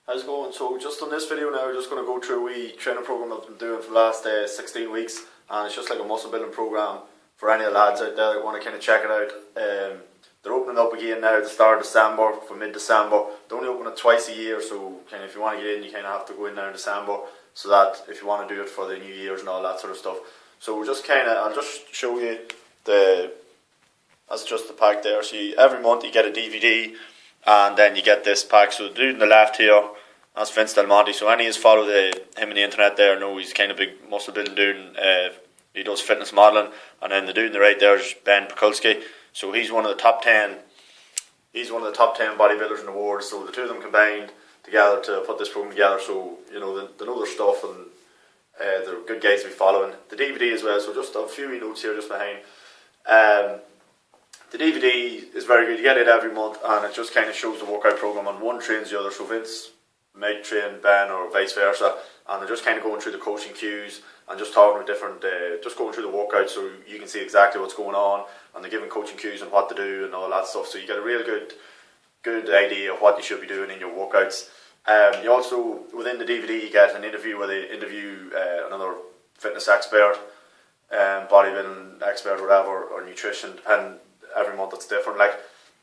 How's it going? So just on this video now, we're just going to go through a wee training program I've been doing for the last 16 weeks, and it's just like a muscle building program for any of the lads out there that want to kind of check it out. They're opening up again now at the start of December, for mid-December. They only open it twice a year, so kind of if you want to get in, you kind of have to go in now in December, so that if you want to do it for the New Year's and all that sort of stuff. So we'll just kind of, I'll just show you that's just the pack there. So every month you get a DVD, and then you get this pack. So the dude on the left here, that's Vince Del Monte. So any who's followed him on the internet there know he's kind of big muscle building dude. He does fitness modelling. And then the dude on the right there is Ben Pekulski. So he's one of the top 10. He's one of the top 10 bodybuilders in the world. So the two of them combined together to put this program together. So you know they know their stuff, and they're good guys to be following. The DVD as well. So just a few notes here just behind. The DVD is very good. You get it every month, and it just kind of shows the workout program, and one trains the other. So Vince might train Ben or vice versa, and they're just kind of going through the coaching cues and just talking with different, just going through the workouts so you can see exactly what's going on, and they're giving coaching cues on what to do and all that stuff. So you get a real good idea of what you should be doing in your workouts. You also, within the DVD, you get an interview where they interview another fitness expert, bodybuilding expert, whatever, or nutrition, depending. Every month it's different.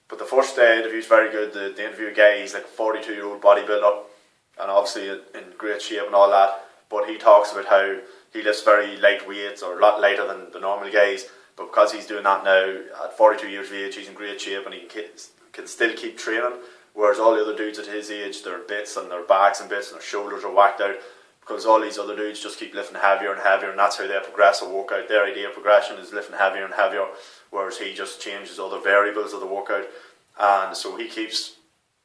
But the first interview is very good. The interview guy, he's like a 42-year-old bodybuilder, and obviously in great shape and all that. But he talks about how he lifts very light weights, or a lot lighter than the normal guys. But because he's doing that now at 42 years of age, he's in great shape and he can still keep training. Whereas all the other dudes at his age, their bits and their backs and bits and their shoulders are whacked out, because all these other dudes just keep lifting heavier and heavier, and that's how they progress a workout. Their idea of progression is lifting heavier and heavier, whereas he just changes other variables of the workout. And so he keeps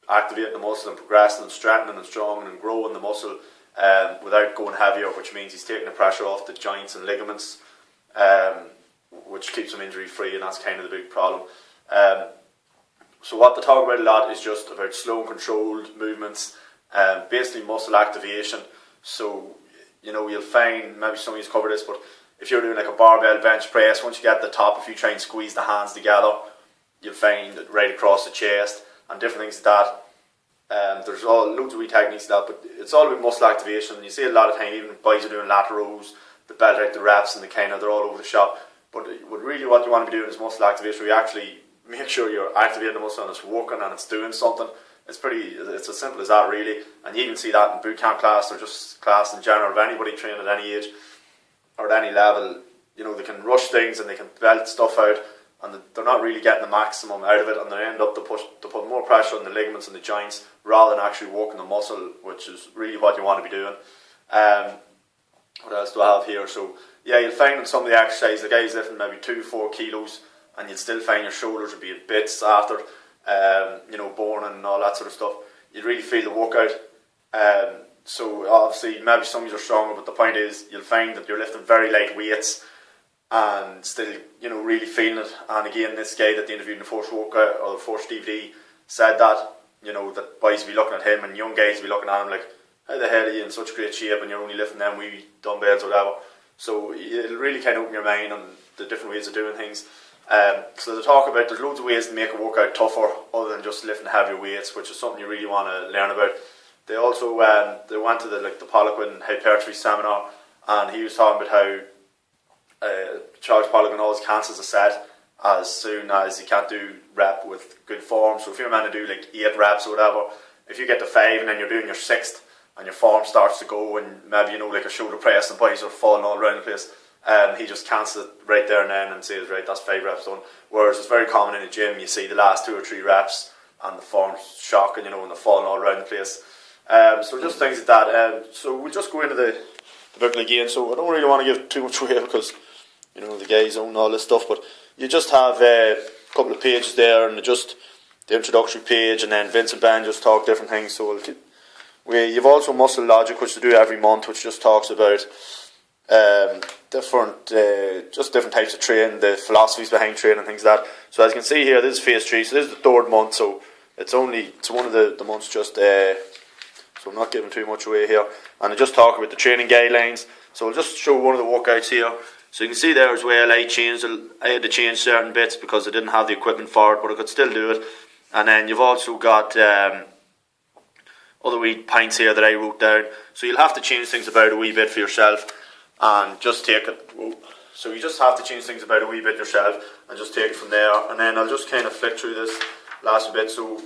activating the muscle and progressing and strengthening and stronging and growing the muscle without going heavier, which means he's taking the pressure off the joints and ligaments, which keeps him injury free, and that's kind of the big problem. So what they talk about a lot is just about slow and controlled movements, basically muscle activation. So, you know, you'll find, maybe some of you cover this, but if you're doing like a barbell bench press, once you get to the top, if you try and squeeze the hands together, you'll find it right across the chest and different things like that. There's loads of wee techniques like that, but it's all about muscle activation. You see a lot of time, even boys are doing lat rows, the belt out the reps, and they're all over the shop. But really what you want to be doing is muscle activation, where you actually make sure you're activating the muscle and it's working and it's doing something. It's as simple as that, really. And you even see that in boot camp class, or just class in general, of anybody training at any age or at any level. You know, they can rush things and they can belt stuff out, and they're not really getting the maximum out of it, and they end up to put more pressure on the ligaments and the joints rather than actually working the muscle, which is really what you want to be doing. What else do I have here? So yeah, you'll find in some of the exercise, the guys lifting maybe 2-4 kilos, and you'll still find your shoulders will be in bits after, you know, burning and all that sort of stuff. You'd really feel the workout. So obviously maybe some of you are stronger, but the point is you'll find that you're lifting very light weights and still, you know, really feeling it. And again, this guy that they interviewed in the first workout, or the first DVD, said that, you know, that boys will be looking at him and young guys will be looking at him like, how the hell are you in such great shape and you're only lifting them wee dumbbells or whatever. So it'll really kind of open your mind on the different ways of doing things. So they talk about, there's loads of ways to make a workout tougher other than just lifting heavier weights, which is something you really want to learn about. They also they went to the Poliquin hypertrophy seminar, and he was talking about how Charles Poliquin always cancels a set as soon as you can't do rep with good form. So if you're meant to do like 8 reps or whatever, if you get to 5 and then you're doing your 6th and your form starts to go, and maybe, you know, like a shoulder press and boys are falling all around the place, he just cancels it right there and then and says, right, that's 5 reps done. Whereas it's very common in the gym, you see the last 2 or 3 reps and the form's shocking, you know, and they're falling all around the place. So just things like that. So we'll just go into the booklet again. So I don't really want to give too much away because, you know, the guys own all this stuff, but you just have a couple of pages there, and just the introductory page, and then Vince and Ben just talk different things. So you've also Muscle Logic, which they do every month, which just talks about different types of training, the philosophies behind training, things like that. So as you can see here, this is phase 3, so this is the 3rd month, so it's one of the months just, so I'm not giving too much away here. And I just talk about the training guidelines. So I'll just show one of the workouts here. So you can see there as well, I had to change certain bits because I didn't have the equipment for it, but I could still do it. And then you've also got other wee points here that I wrote down. So you'll have to change things about a wee bit for yourself and just take it. So you just have to change things about a wee bit yourself and just take it from there. And then I'll just kind of flick through this last bit. So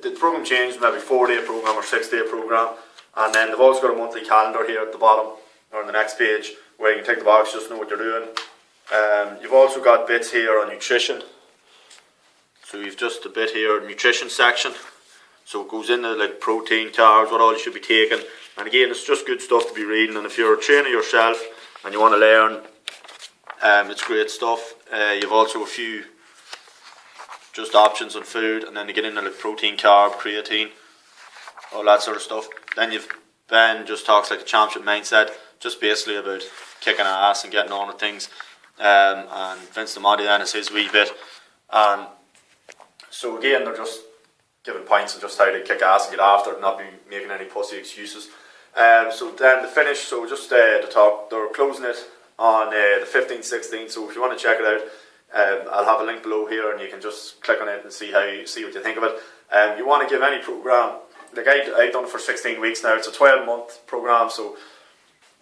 the program changed, maybe 4-day program or 6-day program. And then they've also got a monthly calendar here at the bottom or on the next page where you can tick the box, just know what you're doing. You've also got bits here on nutrition. So you've just a bit here, nutrition section. So it goes into like protein, carbs, what all you should be taking. And again, it's just good stuff to be reading. And if you're a trainer yourself and you want to learn, it's great stuff. You've also a few just options on food, and then you get into like protein, carb, creatine, all that sort of stuff. Then Ben just talks like a championship mindset, just basically about kicking ass and getting on with things. And Vince Damati then is his wee bit. And so again, they're just giving points on just how to kick ass and get after it and not be making any pussy excuses. So then the finish, so just the talk, they're closing it on the 15th, 16th. So if you want to check it out, I'll have a link below here, and you can just click on it and see what you think of it. You want to give any program, like I've done it for 16 weeks now. It's a 12-month program, so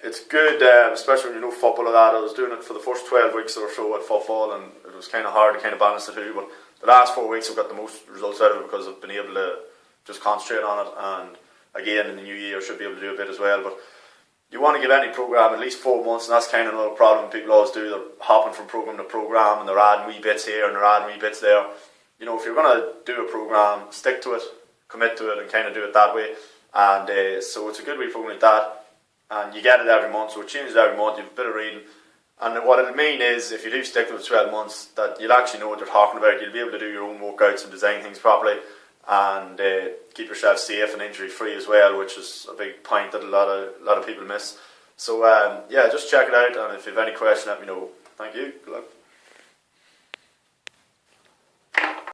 it's good, especially when you know football or that. I was doing it for the first 12 weeks or so at football, and it was kind of hard to kind of balance the two. But the last 4 weeks I've got the most results out of it because I've been able to just concentrate on it. And again, in the new year I should be able to do a bit as well. But you want to give any program at least 4 months, and that's kind of another problem people always do. They're hopping from program to program, and they're adding wee bits here and they're adding wee bits there. You know, if you're going to do a program, stick to it, commit to it, and kind of do it that way. And so it's a good wee program like that. And you get it every month, so it changes every month. You've a bit of reading, and what it'll mean is if you do stick to it 12 months, that you'll actually know what you're talking about. You'll be able to do your own workouts and design things properly, and keep yourself safe and injury free as well, which is a big point that a lot of people miss. So yeah, just check it out, and if you have any question, let me know. Thank you. Good luck.